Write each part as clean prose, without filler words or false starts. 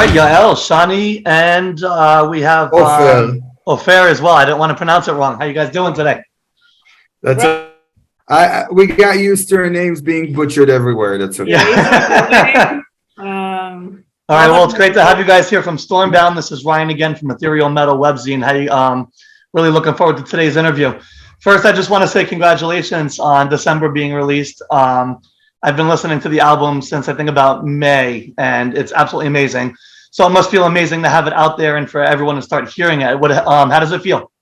right, Yael, Shani, and we have Ofer. Ofer as well. I didn't want to pronounce it wrong. How you guys doing today? That's Right. we got used to our names being butchered everywhere. That's okay. Yeah, All right, well, it's great to have you guys here from Stormbound. This is Ryan again from Ethereal Metal Webzine. How you, really looking forward to today's interview. First, I just want to say congratulations on December being released. I've been listening to the album since I think about May, and it's absolutely amazing. So it must feel amazing to have it out there and for everyone to start hearing it. How does it feel?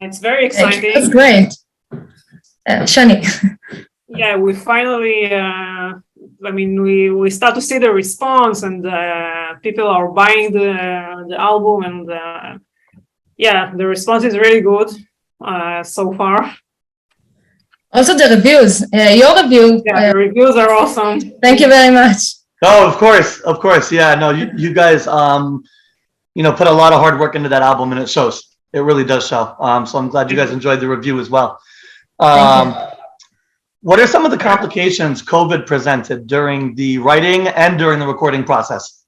it's very exciting. That's great. Shani. Yeah, we finally, we start to see the response, and people are buying the album, and yeah, the response is really good so far. Also the reviews. Your review. Yeah, the reviews are awesome. Thank you very much. Oh, of course. Yeah, no, you guys, put a lot of hard work into that album, and it shows. It really does show. So I'm glad you guys enjoyed the review as well. Thank you. What are some of the complications COVID presented during the writing and during the recording process?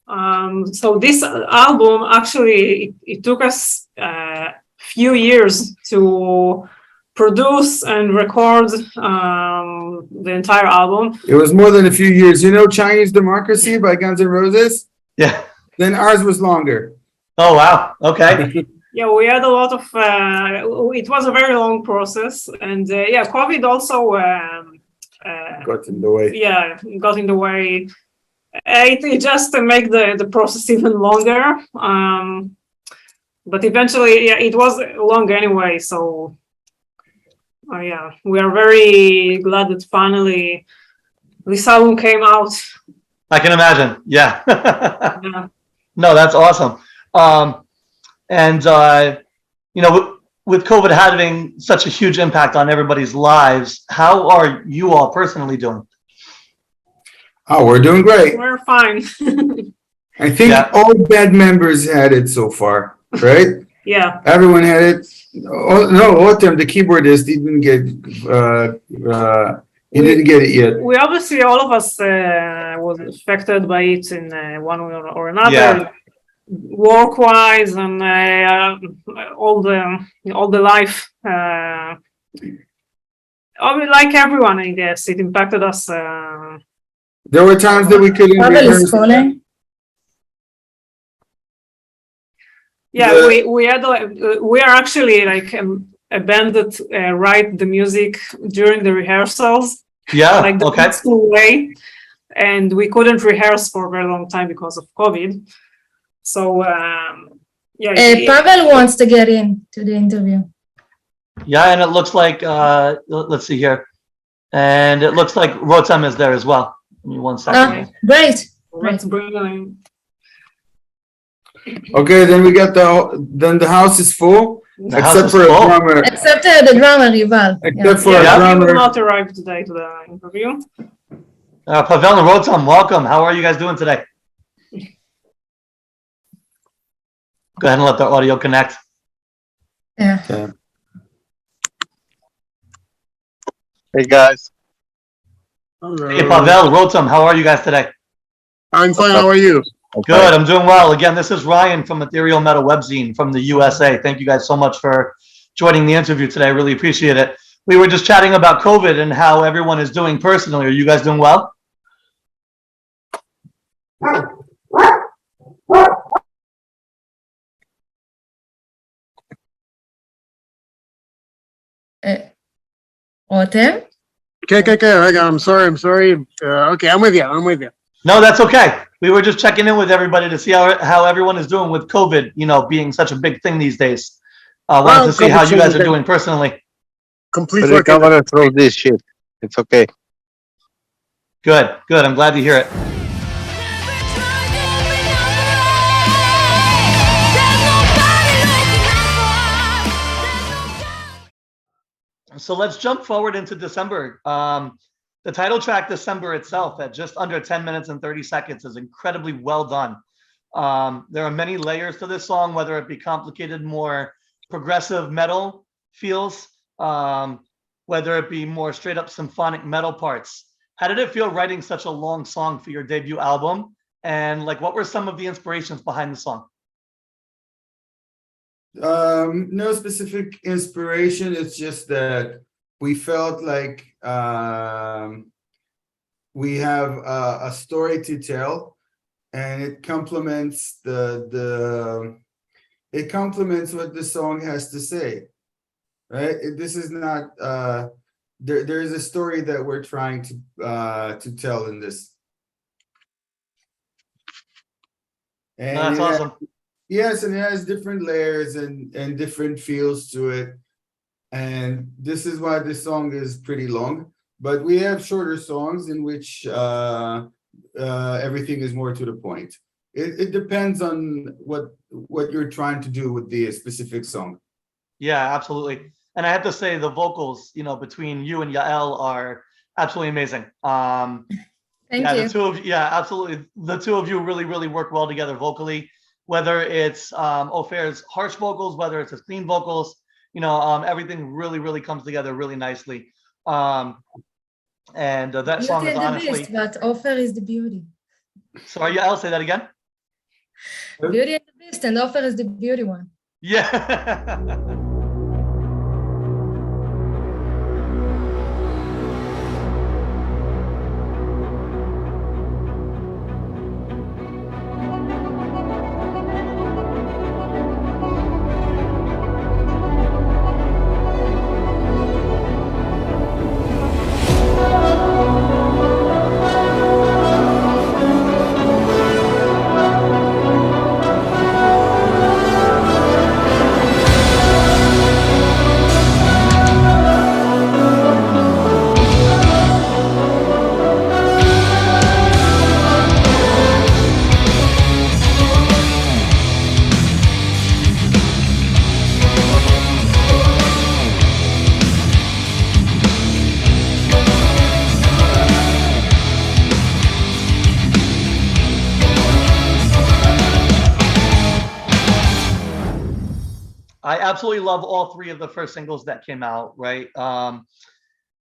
So this album, actually, it took us a few years to produce and record the entire album. It was more than a few years. You know, Chinese Democracy by Guns N' Roses. Yeah. Then ours was longer. Oh, wow. Okay. Yeah, we had a lot of. It was a very long process, and yeah, COVID also. Got in the way. Yeah, got in the way. It just to make the process even longer. But eventually, yeah, it was long anyway. So, yeah, we are very glad that finally this album came out. I can imagine. Yeah. Yeah. No, that's awesome. And with COVID having such a huge impact on everybody's lives, how are you all personally doing? Oh, we're doing great. We're fine. I think all band members had it so far, right? Yeah. Everyone had it. Oh, no, Autumn, the keyboardist, he didn't get it yet. We obviously, all of us was affected by it in one way or another. Yeah. Work-wise and all the life. Like everyone, I guess, it impacted us. There were times that we couldn't Pavel is rehearse. calling. Yeah, we are actually like a band that write the music during the rehearsals. Yeah. Like the Okay. old school way, and we couldn't rehearse for a very long time because of COVID. So yeah. Pavel wants to get in to the interview. Yeah, and it looks like let's see here, and it looks like Rotem is there as well. Give me 1 second. Great. Let's bring it in. Okay, then we got the house is full, The house except is for a full. drummer. Except the drummer, Yuval. Except for Yeah, a he will drummer. not arrive today to the interview. Pavel and Rotem, welcome. How are you guys doing today? Go ahead and let the audio connect. Yeah. Hey guys. Hey, Pavel, Rotem, how are you guys today? I'm fine. How are you? Good, I'm doing well. Again, this is Ryan from Ethereal Metal Webzine from the USA. Thank you guys so much for joining the interview today. I really appreciate it. We were just chatting about COVID and how everyone is doing personally. Are you guys doing well? Rotem? Okay. I'm sorry. Okay, I'm with you. No, that's okay. We were just checking in with everybody to see how everyone is doing with COVID, being such a big thing these days. Wanted to see how you guys are doing personally. Completely recover through this shit. It's okay. Good. I'm glad to hear it. So let's jump forward into December. The title track, December itself, at just under 10 minutes and 30 seconds is incredibly well done. There are many layers to this song, whether it be complicated, more progressive metal feels, whether it be more straight up symphonic metal parts. How did it feel writing such a long song for your debut album? And like, what were some of the inspirations behind the song? No specific inspiration. It's just that we felt like we have a story to tell, and it complements it complements what the song has to say, right? This is not there is a story that we're trying to tell in this. And That's awesome. yes, and it has different layers and different feels to it. And this is why this song is pretty long. But we have shorter songs in which everything is more to the point. It depends on what you're trying to do with the specific song. Yeah, absolutely. And I have to say the vocals, between you and Yael are absolutely amazing. Thank Yeah, you. the two of yeah, absolutely. The two of you really, really work well together vocally. Whether it's Ofer's harsh vocals, whether it's his clean vocals, everything really, really comes together really nicely. And that song Beauty is and the honestly. Beast, but Offer is the beauty. Sorry, Yael, say that again. Beauty and the Beast, and Offer is the beauty one. Yeah. I absolutely love all three of the first singles that came out, right? The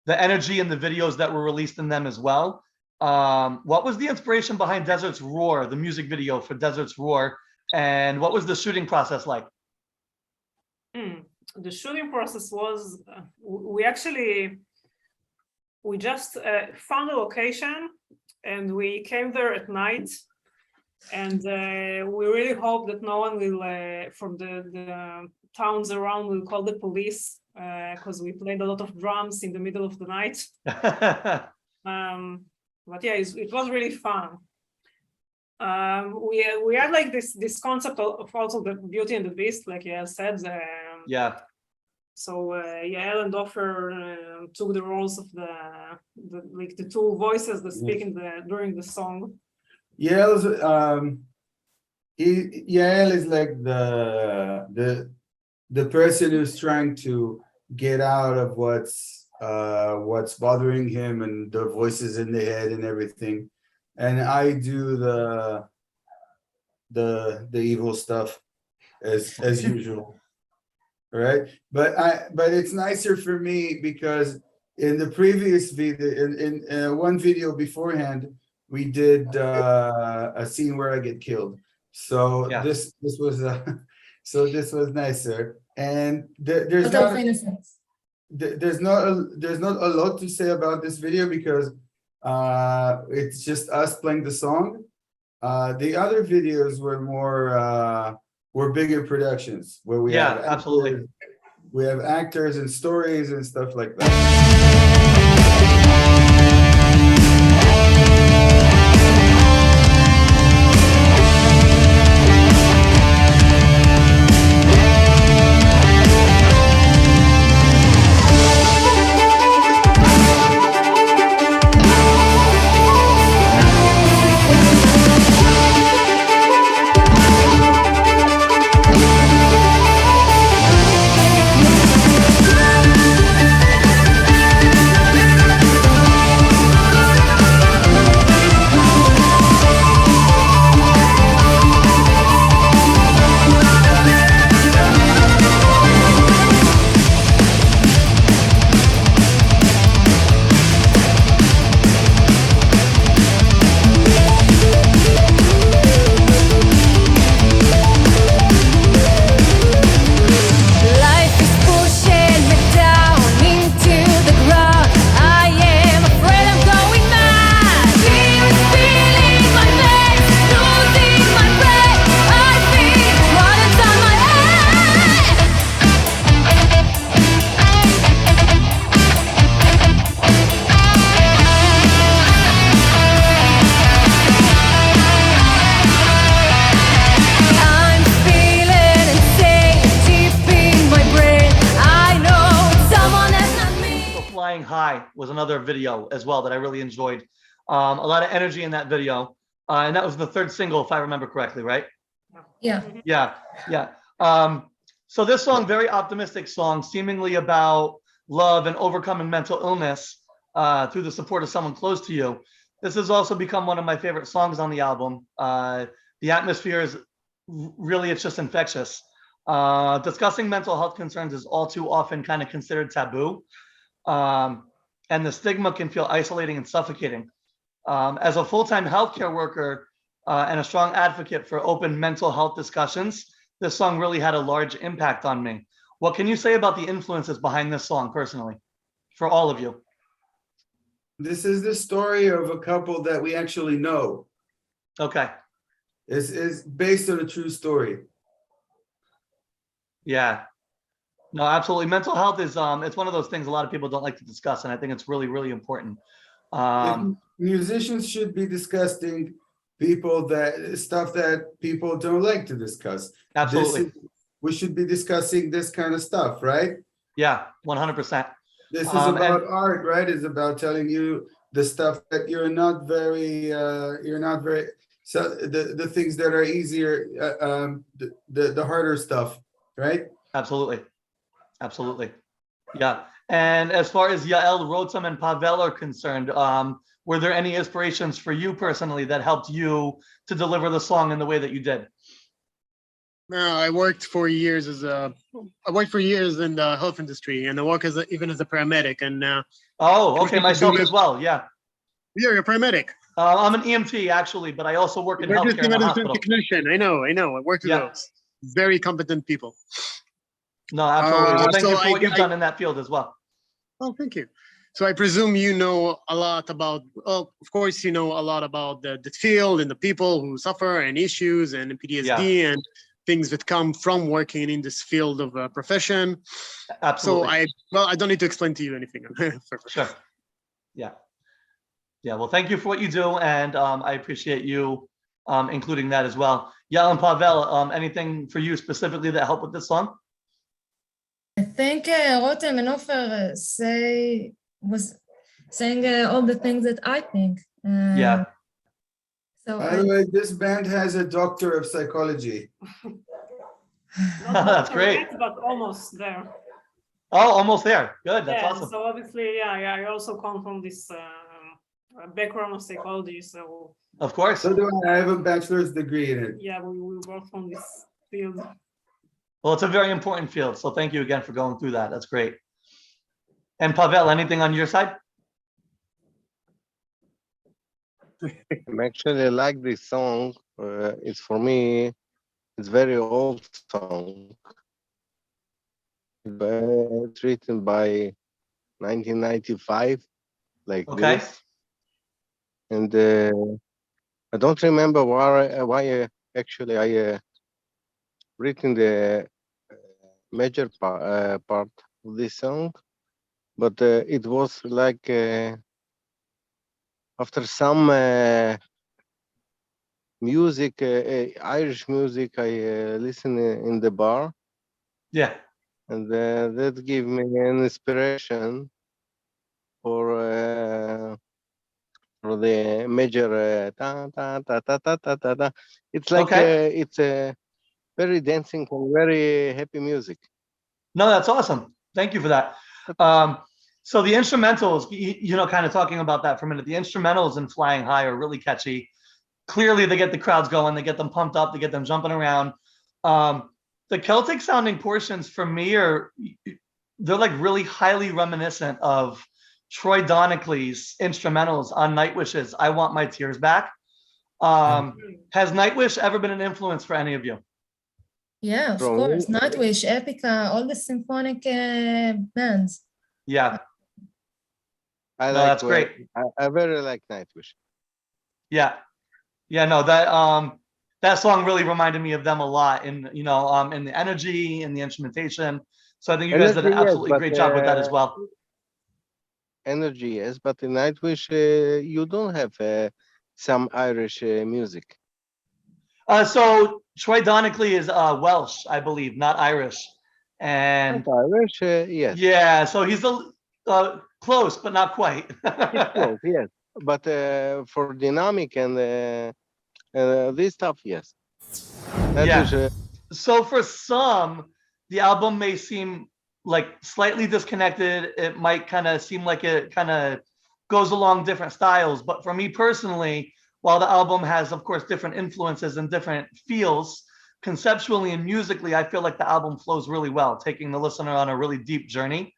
energy and the videos that were released in them as well. What was the inspiration behind Desert's Roar, the music video for Desert's Roar, and what was the shooting process like? The shooting process was we just found a location and we came there at night, and we really hope that no one will from the towns around will call the police, because we played a lot of drums in the middle of the night. But yeah, it was really fun. We had like this concept of also the Beauty and the Beast, like Yael said. Yeah. So Yael and Ofer took the roles of the two voices that speak during the song. Yael is like the person who's trying to get out of what's bothering him and the voices in the head and everything, and I do the evil stuff as usual, right? But it's nicer for me because in the previous video, in one video beforehand, we did a scene where I get killed. So Yeah. this was this was nicer, and there's Total not innocence. there's not a lot to say about this video because it's just us playing the song. The other videos were bigger productions where we have actors, absolutely. we have actors and stories and stuff like that. High was another video as well that I really enjoyed. A lot of energy in that video. And that was the third single, if I remember correctly, right? Yeah. Yeah, yeah. So this song, very optimistic song, seemingly about love and overcoming mental illness through the support of someone close to you. This has also become one of my favorite songs on the album. The atmosphere is really, it's just infectious. Discussing mental health concerns is all too often kind of considered taboo. And the stigma can feel isolating and suffocating. As a full-time healthcare worker and a strong advocate for open mental health discussions, this song really had a large impact on me. What can you say about the influences behind this song personally, for all of you? This is the story of a couple that we actually know. Okay. It's based on a true story. Yeah. No, absolutely. Mental health is it's one of those things a lot of people don't like to discuss, and I think it's really, really important. If musicians should be discussing stuff that people don't like to discuss. Absolutely. We should be discussing this kind of stuff, right? Yeah, 100%. This is about art, right? It's about telling you the stuff that you're not very so the things that are easier, the harder stuff, right? Absolutely. Absolutely. Yeah. And as far as Yael, Rotem, and Pavel are concerned, were there any inspirations for you personally that helped you to deliver the song in the way that you did? I worked for years in the health industry, and I work even as a paramedic. And oh, okay, myself as well. Yeah. You're a paramedic. I'm an EMT actually, but I also work in healthcare in a hospital. Technician. I know. I work with those very competent people. No, absolutely. Well, thank you for what you've done in that field as well. Oh, thank you. So I presume you know a lot about, well, of course, you know a lot about the field and the people who suffer and issues and PTSD and things that come from working in this field of profession. Absolutely. So I don't need to explain to you anything. Sure. Yeah. Yeah. Well, thank you for what you do. And I appreciate you including that as well. Yael and Pavel, anything for you specifically that helped with this song? I think Rotem and Ofer was saying all the things that I think. Yeah. So By the way, this band has a doctor of psychology. That's great. But almost there. Oh, almost there. Good. That's awesome. So obviously, I also come from this background of psychology. So of course. So do I have a bachelor's degree in it. yeah, we work from this field. Well, it's a very important field. So thank you again for going through that. That's great. And Pavel, anything on your side? I'm actually like this song. It's for me, it's very old song. It's written by 1995, like this. And I don't remember why actually I written the major part of this song, but it was like after some music, Irish music, I listen in the bar. Yeah. And that gave me an inspiration for the major ta ta ta ta ta ta ta ta. It's like it's a very dancing and very happy music. No, that's awesome. Thank you for that. So the instrumentals, you know, kind of talking about that for a minute, the instrumentals in Flying High are really catchy. Clearly they get the crowds going, they get them pumped up, they get them jumping around. The Celtic sounding portions for me they're like really highly reminiscent of Troy Donockley's instrumentals on Nightwish's I Want My Tears Back. Has Nightwish ever been an influence for any of you? Yeah, of course. Nightwish, Epica, all the symphonic bands. Yeah. That's great. I very like Nightwish. Yeah. Yeah, no, that song really reminded me of them a lot in, you know, in the energy and the instrumentation. So I think you guys did an absolutely great job with that as well. Energy, yes, but in Nightwish, you don't have some Irish music. So Troy Donockley is Welsh, I believe, not Irish. And Not Irish, yes. yeah, so he's Close, but not quite. It's close, yes. But for dynamic and this stuff, yes. That Yeah. is, So for some, the album may seem like slightly disconnected. It might kind of seem like it kind of goes along different styles. But for me personally, while the album has, of course, different influences and different feels, conceptually and musically, I feel like the album flows really well, taking the listener on a really deep journey.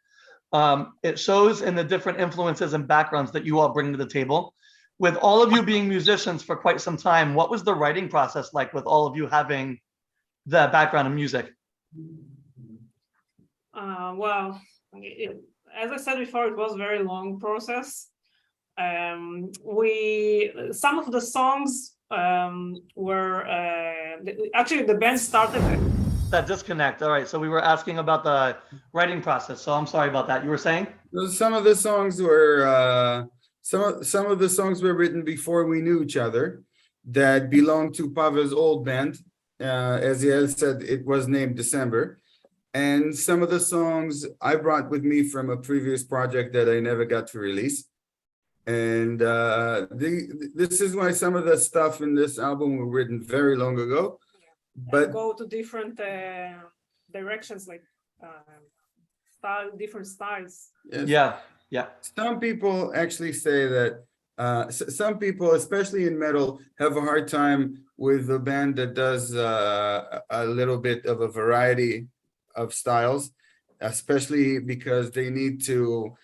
It shows in the different influences and backgrounds that you all bring to the table. With all of you being musicians for quite some time, what was the writing process like with all of you having the background in music? Well, as I said before, it was a very long process. Some of the songs were actually the band started. That disconnect. All right. So we were asking about the writing process. So I'm sorry about that. You were saying? Some of the songs were some of the songs were written before we knew each other, that belonged to Pavel's old band. As Yael said, it was named December. And some of the songs I brought with me from a previous project that I never got to release. And this is why some of the stuff in this album were written very long ago. But go to different directions, like different styles. yes, Yeah. some people actually say that some people, especially in metal, have a hard time with a band that does a little bit of a variety of styles, especially because they need to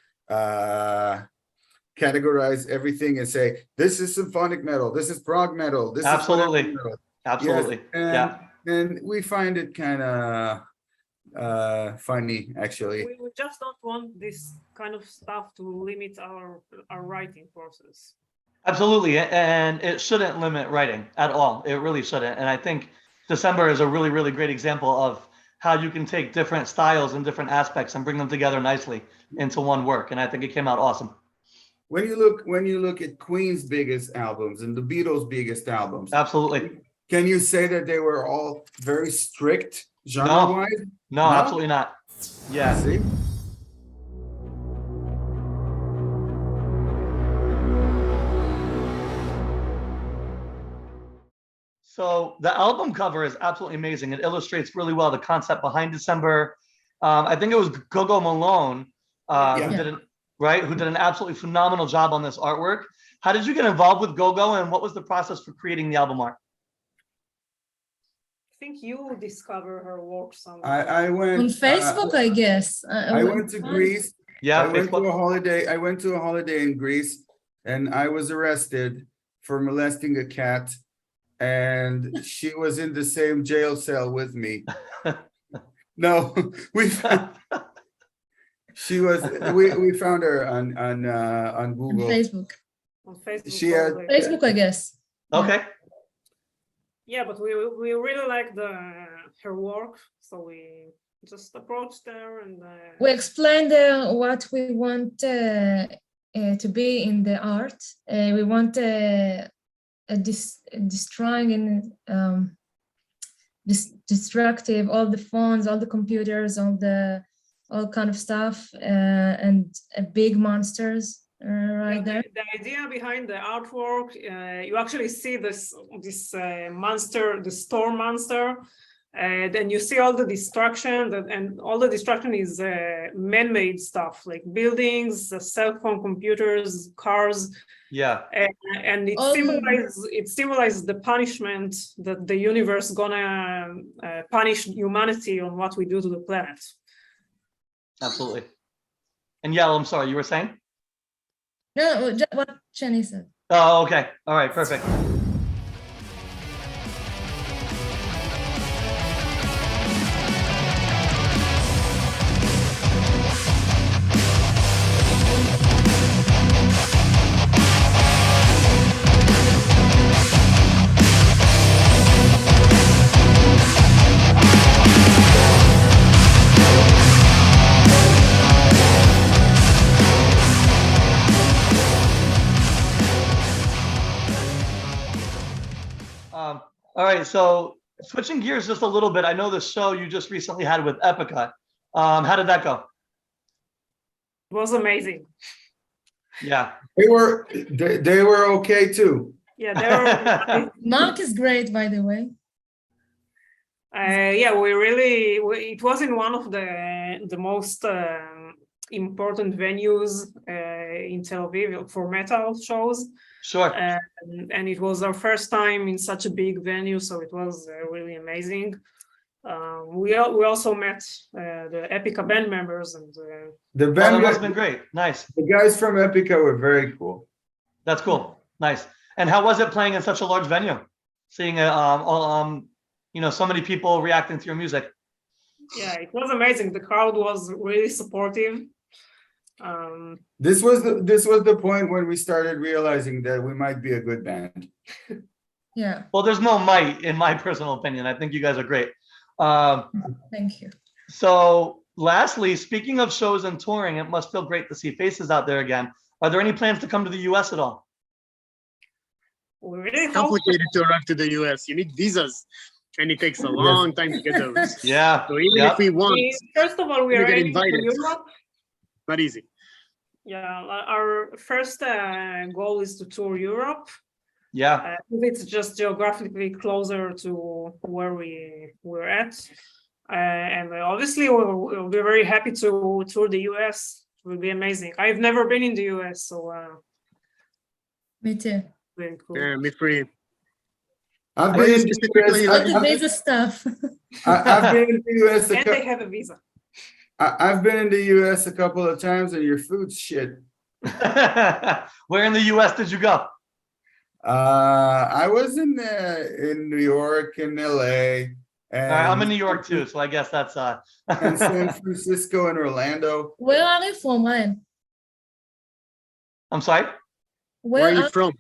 categorize everything and say, this is symphonic metal, this is prog metal, this Absolutely. is metal. Absolutely. Yes, and we find it kind of funny, actually. We just don't want this kind of stuff to limit our writing process. Absolutely. And it shouldn't limit writing at all. It really shouldn't. And I think December is a really, really great example of how you can take different styles and different aspects and bring them together nicely into one work. And I think it came out awesome. When you look at Queen's biggest albums and the Beatles' biggest albums, Absolutely. can you say that they were all very strict genre-wise? No, absolutely not. Yeah. See? So the album cover is absolutely amazing. It illustrates really well the concept behind December. I think it was Gogo Malone who did an absolutely phenomenal job on this artwork. How did you get involved with Gogo, and what was the process for creating the album art? I think you discover her work somewhere. I went On Facebook, I guess. I went to Greece. Yeah, I went to a holiday in Greece, and I was arrested for molesting a cat, and she was in the same jail cell with me. No, we found her on Google. On Facebook. On Facebook. She had probably. Facebook, I guess. Okay. Yeah, but we really like her work, so we just approached her and We explained what we want to be in the art. We want destroying and destructive all the phones, all the computers, all kind of stuff, and big monsters right there. The idea behind the artwork, you actually see this monster, the storm monster, then you see all the destruction, and all the destruction is man-made stuff like buildings, cell phone, computers, cars. Yeah. And it symbolizes the punishment that the universe gonna punish humanity on what we do to the planet. Absolutely. And yeah, I'm sorry, you were saying? No, just what Jenny said. Oh, okay. All right, perfect. All right, so switching gears just a little bit, I know the show you just recently had with Epica. How did that go? was amazing. Yeah. They were okay too. Yeah, they were. Mark is great, by the way. Yeah, it was in one of the most important venues in Tel Aviv for metal shows. Sure. And it was our first time in such a big venue, so it was really amazing. We also met the Epica band members, and The That band, must have been great. Nice. the guys from Epica were very cool. That's cool. Nice. And how was it playing in such a large venue? Seeing so many people reacting to your music. yeah, it was amazing. The crowd was really supportive. This was the point when we started realizing that we might be a good band. Yeah, Well, there's no might, in my personal opinion. I think you guys are great. thank you. So lastly, speaking of shows and touring, it must feel great to see faces out there again. Are there any plans to come to the US at all? We really hope. Complicated to arrive to the US. You need visas, and it takes a long time to get those. Yeah. So even Yep. if we want, First of all, we We are get heading to invited. Europe. not easy. Yeah, our first goal is to tour Europe. Yeah. It's just geographically closer to where we're at. And obviously, we'll be very happy to tour the US. It will be amazing. I've never been in the US, so Me too. very cool. Yeah, me free. I've Where been you in the specifically US, All the I've- visa stuff. I've been in the US And they have a visa. I've been in the US a couple of times, and your food's shit. Where in the US did you go? I was in New York and LA All right, I'm in and, New York too, so I guess that's and San Francisco and Orlando. Where are you from, Ryan? I'm sorry. Where are you from?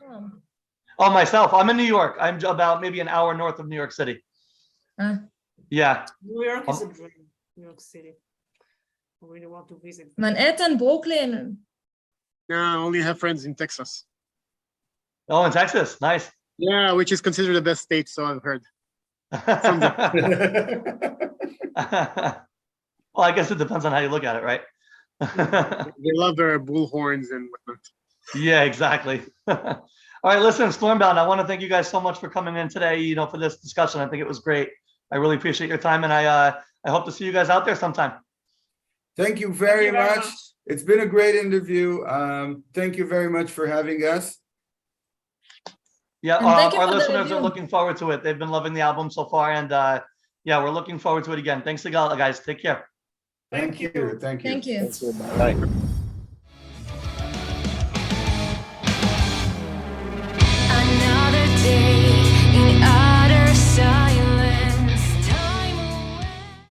Oh, myself. I'm in New York. I'm about maybe an hour north of New York City. Ah. Yeah. New York is a dream. New York City. I really want to visit. Manhattan, Brooklyn. Yeah, I only have friends in Texas. Oh, in Texas. Nice. Yeah, which is considered the best state, so I've heard. Well, I guess it depends on how you look at it, right? They love their bullhorns and whatnot. Yeah, exactly. All right, listen, Stormbound, I want to thank you guys so much for coming in today, for this discussion. I think it was great. I really appreciate your time, and I hope to see you guys out there sometime. Thank you very Thank you very much. much. It's been a great interview. Thank you very much for having us. Yeah, And thank you our for the listeners are review. looking forward to it. They've been loving the album so far, and yeah, we're looking forward to it again. Thanks again, guys. Take care. Thank you. Thank you. Thank you. Bye.